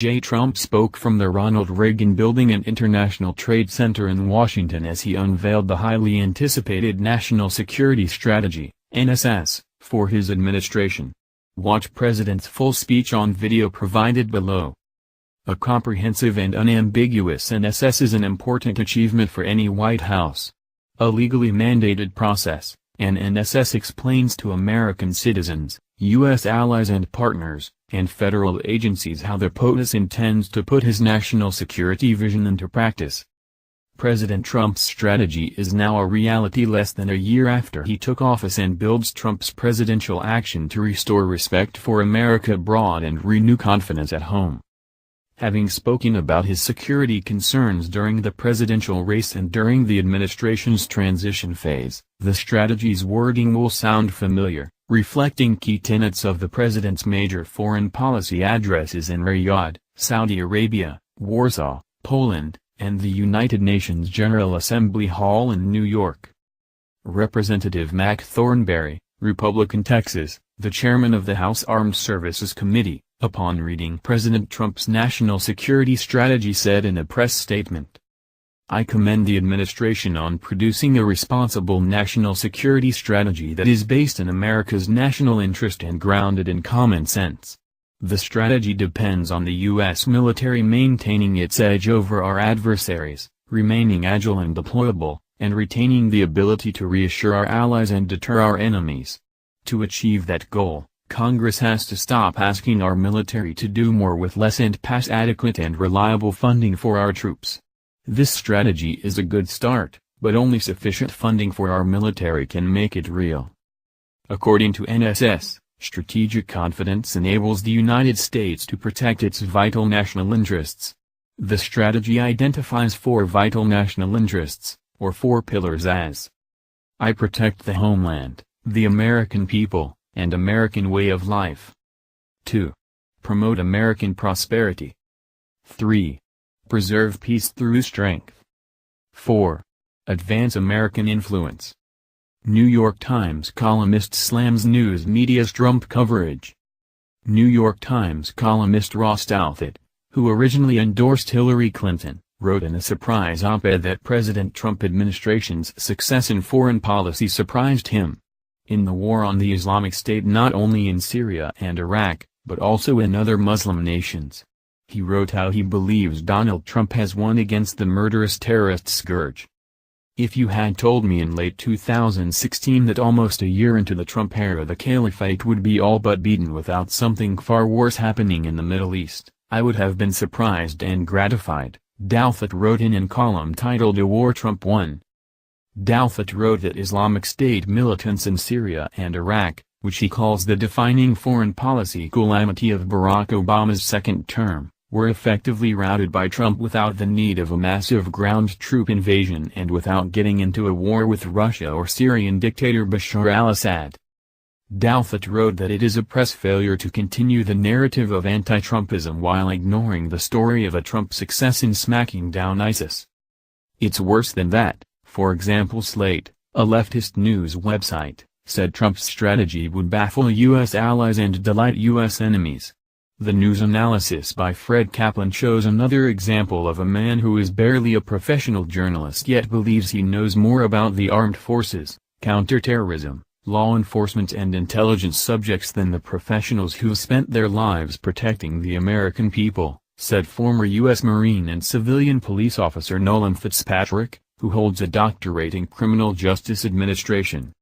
Trump spoke from the Ronald Reagan Building and International Trade Center in Washington as he unveiled the highly anticipated National Security Strategy, NSS, for his administration. Watch President's full speech on video provided below. A comprehensive and unambiguous NSS is an important achievement for any White House. A legally mandated process, an NSS explains to American citizens, U.S. allies and partners, and federal agencies how the POTUS intends to put his national security vision into practice. President Trump's strategy is now a reality less than a year after he took office and builds Trump's presidential action to restore respect for America abroad and renew confidence at home. Having spoken about his security concerns during the presidential race and during the administration's transition phase, the strategy's wording will sound familiar, reflecting key tenets of the president's major foreign policy addresses in Riyadh, Saudi Arabia, Warsaw, Poland, and the United Nations General Assembly Hall in New York. Representative Mac Thornberry, Republican Texas, the chairman of the House Armed Services Committee, upon reading President Trump's national security strategy said in a press statement, "I commend the administration on producing a responsible national security strategy that is based in America's national interest and grounded in common sense. The strategy depends on the U.S. military maintaining its edge over our adversaries, remaining agile and deployable, and retaining the ability to reassure our allies and deter our enemies. To achieve that goal, Congress has to stop asking our military to do more with less and pass adequate and reliable funding for our troops. This strategy is a good start, but only sufficient funding for our military can make it real." According to NSS, strategic confidence enables the United States to protect its vital national interests. The strategy identifies four vital national interests, or four pillars as: I protect the homeland, the American people, and American way of life. 2. Promote American prosperity. 3. Preserve peace through strength. 4. Advance American influence. New York Times columnist slams news media's Trump coverage. New York Times columnist Ross Douthat, who originally endorsed Hillary Clinton, wrote in a surprise op-ed that President Trump administration's success in foreign policy surprised him. In the war on the Islamic State not only in Syria and Iraq, but also in other Muslim nations. He wrote how he believes Donald Trump has won against the murderous terrorist scourge. If you had told me in late 2016 that almost a year into the Trump era the caliphate would be all but beaten without something far worse happening in the Middle East, I would have been surprised and gratified, Douthat wrote in a column titled "A War Trump Won." Douthat wrote that Islamic State militants in Syria and Iraq, which he calls the defining foreign policy calamity of Barack Obama's second term, were effectively routed by Trump without the need of a massive ground troop invasion and without getting into a war with Russia or Syrian dictator Bashar al-Assad. Douthat wrote that it is a press failure to continue the narrative of anti-Trumpism while ignoring the story of a Trump success in smacking down ISIS. It's worse than that. For example, Slate, a leftist news website, said Trump's strategy would baffle U.S. allies and delight U.S. enemies. The news analysis by Fred Kaplan shows another example of a man who is barely a professional journalist yet believes he knows more about the armed forces, counterterrorism, law enforcement and intelligence subjects than the professionals who spent their lives protecting the American people, said former U.S. Marine and civilian police officer Nolan Fitzpatrick, who holds a doctorate in criminal justice administration.